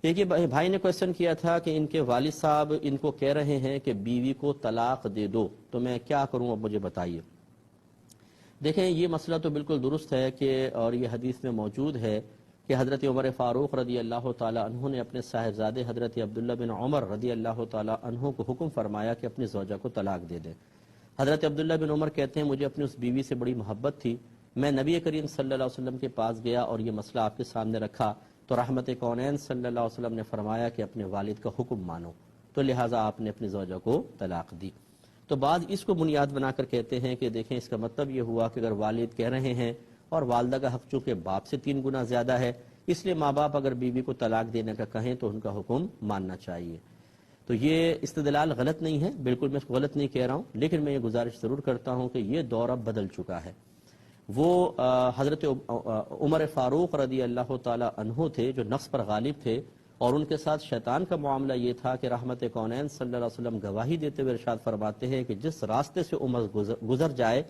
ایک یہ بھائی نے کویسچن کیا تھا کہ ان کے والد صاحب ان کو کہہ رہے ہیں کہ بیوی کو طلاق دے دو، تو میں کیا کروں، اب مجھے بتائیے۔ دیکھیں یہ مسئلہ تو بالکل درست ہے کہ اور یہ حدیث میں موجود ہے کہ حضرت عمر فاروق رضی اللہ تعالی عنہ نے اپنے صاحبزادے حضرت عبداللہ بن عمر رضی اللہ تعالی عنہ کو حکم فرمایا کہ اپنی زوجہ کو طلاق دے دیں۔ حضرت عبداللہ بن عمر کہتے ہیں مجھے اپنی اس بیوی سے بڑی محبت تھی، میں نبی کریم صلی اللہ علیہ وسلم کے پاس گیا اور یہ مسئلہ آپ کے سامنے رکھا تو رحمت کونین صلی اللہ علیہ وسلم نے فرمایا کہ اپنے والد کا حکم مانو، تو لہٰذا آپ نے اپنی زوجہ کو طلاق دی۔ تو بعض اس کو بنیاد بنا کر کہتے ہیں کہ دیکھیں اس کا مطلب یہ ہوا کہ اگر والد کہہ رہے ہیں اور والدہ کا حق چونکہ باپ سے 3 گنا زیادہ ہے، اس لیے ماں باپ اگر بیوی کو طلاق دینے کا کہیں تو ان کا حکم ماننا چاہیے۔ تو یہ استدلال غلط نہیں ہے، بالکل میں اس کو غلط نہیں کہہ رہا ہوں، لیکن میں یہ گزارش ضرور کرتا ہوں کہ یہ دور اب بدل چکا ہے۔ وہ حضرت عمر فاروق رضی اللہ تعالی عنہ تھے جو نفس پر غالب تھے، اور ان کے ساتھ شیطان کا معاملہ یہ تھا کہ رحمت کونین صلی اللہ علیہ وسلم گواہی دیتے ہوئے ارشاد فرماتے ہیں کہ جس راستے سے عمر گزر جائے،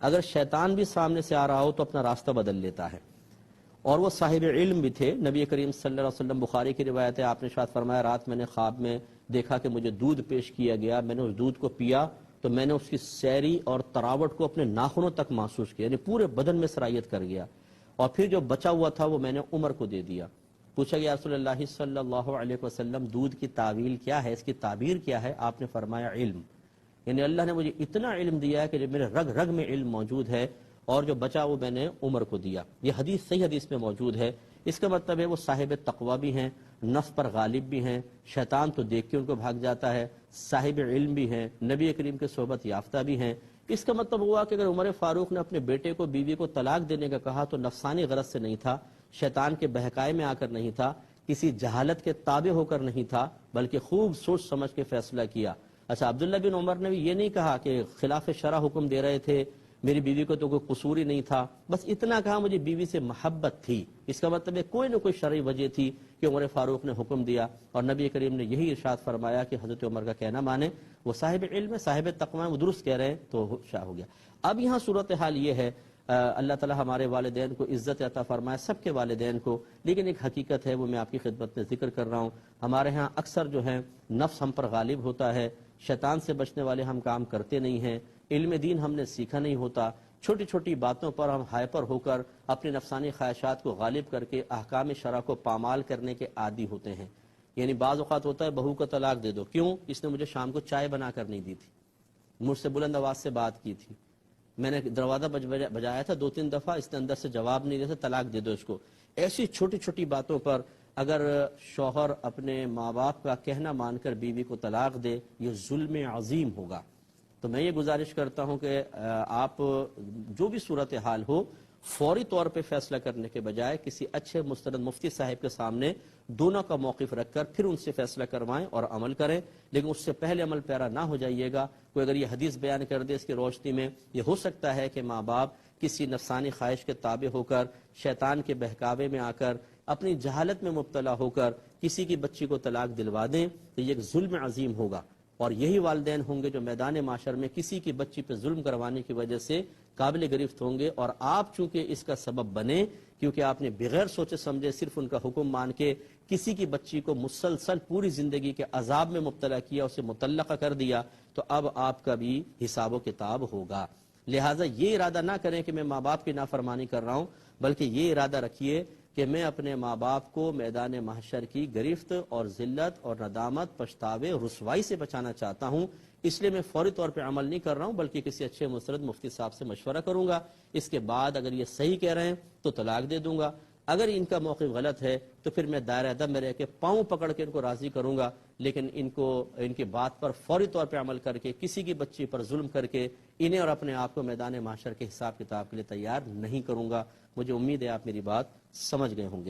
اگر شیطان بھی سامنے سے آ رہا ہو تو اپنا راستہ بدل لیتا ہے۔ اور وہ صاحب علم بھی تھے، نبی کریم صلی اللہ علیہ وسلم، بخاری کی روایت ہے، آپ نے ارشاد فرمایا رات میں نے خواب میں دیکھا کہ مجھے دودھ پیش کیا گیا، میں نے اس دودھ کو پیا تو میں نے اس کی سیری اور تراوٹ کو اپنے ناخنوں تک محسوس کیا، یعنی پورے بدن میں سرایت کر گیا، اور پھر جو بچا ہوا تھا وہ میں نے عمر کو دے دیا۔ پوچھا گیا رسول اللہ صلی اللہ علیہ وسلم دودھ کی تعویل کیا ہے، اس کی تعبیر کیا ہے؟ آپ نے فرمایا علم، یعنی اللہ نے مجھے اتنا علم دیا ہے کہ میرے رگ رگ میں علم موجود ہے، اور جو بچا وہ میں نے عمر کو دیا۔ یہ حدیث صحیح حدیث میں موجود ہے۔ اس کا مطلب ہے وہ صاحب تقوی بھی ہیں، نفس پر غالب بھی ہیں، شیطان تو دیکھ کے ان کو بھاگ جاتا ہے، صاحب علم بھی ہیں، نبی کریم کے صحبت یافتہ بھی ہیں۔ اس کا مطلب ہوا کہ اگر عمر فاروق نے اپنے بیٹے کو بیوی کو طلاق دینے کا کہا تو نفسانی غرض سے نہیں تھا، شیطان کے بہکائے میں آ کر نہیں تھا، کسی جہالت کے تابع ہو کر نہیں تھا، بلکہ خوب سوچ سمجھ کے فیصلہ کیا۔ اچھا، عبداللہ بن عمر نے بھی یہ نہیں کہا کہ خلاف شرع حکم دے رہے تھے، میری بیوی کو تو کوئی قصور ہی نہیں تھا، بس اتنا کہا مجھے بیوی سے محبت تھی۔ اس کا مطلب ہے کوئی نہ کوئی شرعی وجہ تھی کہ عمر فاروق نے حکم دیا، اور نبی کریم نے یہی ارشاد فرمایا کہ حضرت عمر کا کہنا مانے، وہ صاحب علم ہے، صاحب تقوی ہے، وہ درست کہہ رہے ہیں، تو شاہ ہو گیا۔ اب یہاں صورتحال یہ ہے، اللہ تعالی ہمارے والدین کو عزت عطا فرمائے، سب کے والدین کو، لیکن ایک حقیقت ہے وہ میں آپ کی خدمت میں ذکر کر رہا ہوں۔ ہمارے ہاں اکثر جو ہے نفس ہم پر غالب ہوتا ہے، شیطان سے بچنے والے ہم کام کرتے نہیں ہیں، علم دین ہم نے سیکھا نہیں ہوتا، چھوٹی چھوٹی باتوں پر ہم ہائپر ہو کر اپنی نفسانی خواہشات کو غالب کر کے احکام شرع کو پامال کرنے کے عادی ہوتے ہیں۔ یعنی بعض اوقات ہوتا ہے بہو کو طلاق دے دو، کیوں؟ اس نے مجھے شام کو چائے بنا کر نہیں دی تھی، مجھ سے بلند آواز سے بات کی تھی، میں نے دروازہ بجایا تھا 2-3 دفعہ، اس نے اندر سے جواب نہیں دیا، طلاق دے دو اس کو۔ ایسی چھوٹی چھوٹی باتوں پر اگر شوہر اپنے ماں باپ کا کہنا مان کر بیوی کو طلاق دے، یہ ظلم عظیم ہوگا۔ تو میں یہ گزارش کرتا ہوں کہ آپ جو بھی صورتحال ہو، فوری طور پہ فیصلہ کرنے کے بجائے کسی اچھے مستند مفتی صاحب کے سامنے دونوں کا موقف رکھ کر پھر ان سے فیصلہ کروائیں اور عمل کریں، لیکن اس سے پہلے عمل پیرا نہ ہو جائیے گا۔ کوئی اگر یہ حدیث بیان کر دے اس کی روشنی میں، یہ ہو سکتا ہے کہ ماں باپ کسی نفسانی خواہش کے تابع ہو کر، شیطان کے بہکاوے میں آ کر، اپنی جہالت میں مبتلا ہو کر کسی کی بچی کو طلاق دلوا دیں، تو یہ ایک ظلم عظیم ہوگا، اور یہی والدین ہوں گے جو میدان معاشر میں کسی کی بچی پہ ظلم کروانے کی وجہ سے قابل گرفت ہوں گے، اور آپ چونکہ اس کا سبب بنے کیونکہ آپ نے بغیر سوچے سمجھے صرف ان کا حکم مان کے کسی کی بچی کو مسلسل پوری زندگی کے عذاب میں مبتلا کیا، اسے مطلقہ کر دیا، تو اب آپ کا بھی حساب و کتاب ہوگا۔ لہٰذا یہ ارادہ نہ کریں کہ میں ماں باپ کی نافرمانی کر رہا ہوں، بلکہ یہ ارادہ رکھیے کہ میں اپنے ماں باپ کو میدان محشر کی گرفت اور ذلت اور ندامت، پچھتاوے، رسوائی سے بچانا چاہتا ہوں، اس لیے میں فوری طور پہ عمل نہیں کر رہا ہوں، بلکہ کسی اچھے مستند مفتی صاحب سے مشورہ کروں گا، اس کے بعد اگر یہ صحیح کہہ رہے ہیں تو طلاق دے دوں گا، اگر ان کا موقف غلط ہے تو پھر میں دائرہ ادب میں رہ کے پاؤں پکڑ کے ان کو راضی کروں گا، لیکن ان کی بات پر فوری طور پہ عمل کر کے کسی کی بچی پر ظلم کر کے انہیں اور اپنے آپ کو میدان محشر کے حساب کتاب کے لیے تیار نہیں کروں گا۔ مجھے امید ہے آپ میری بات سمجھ گئے ہوں گے۔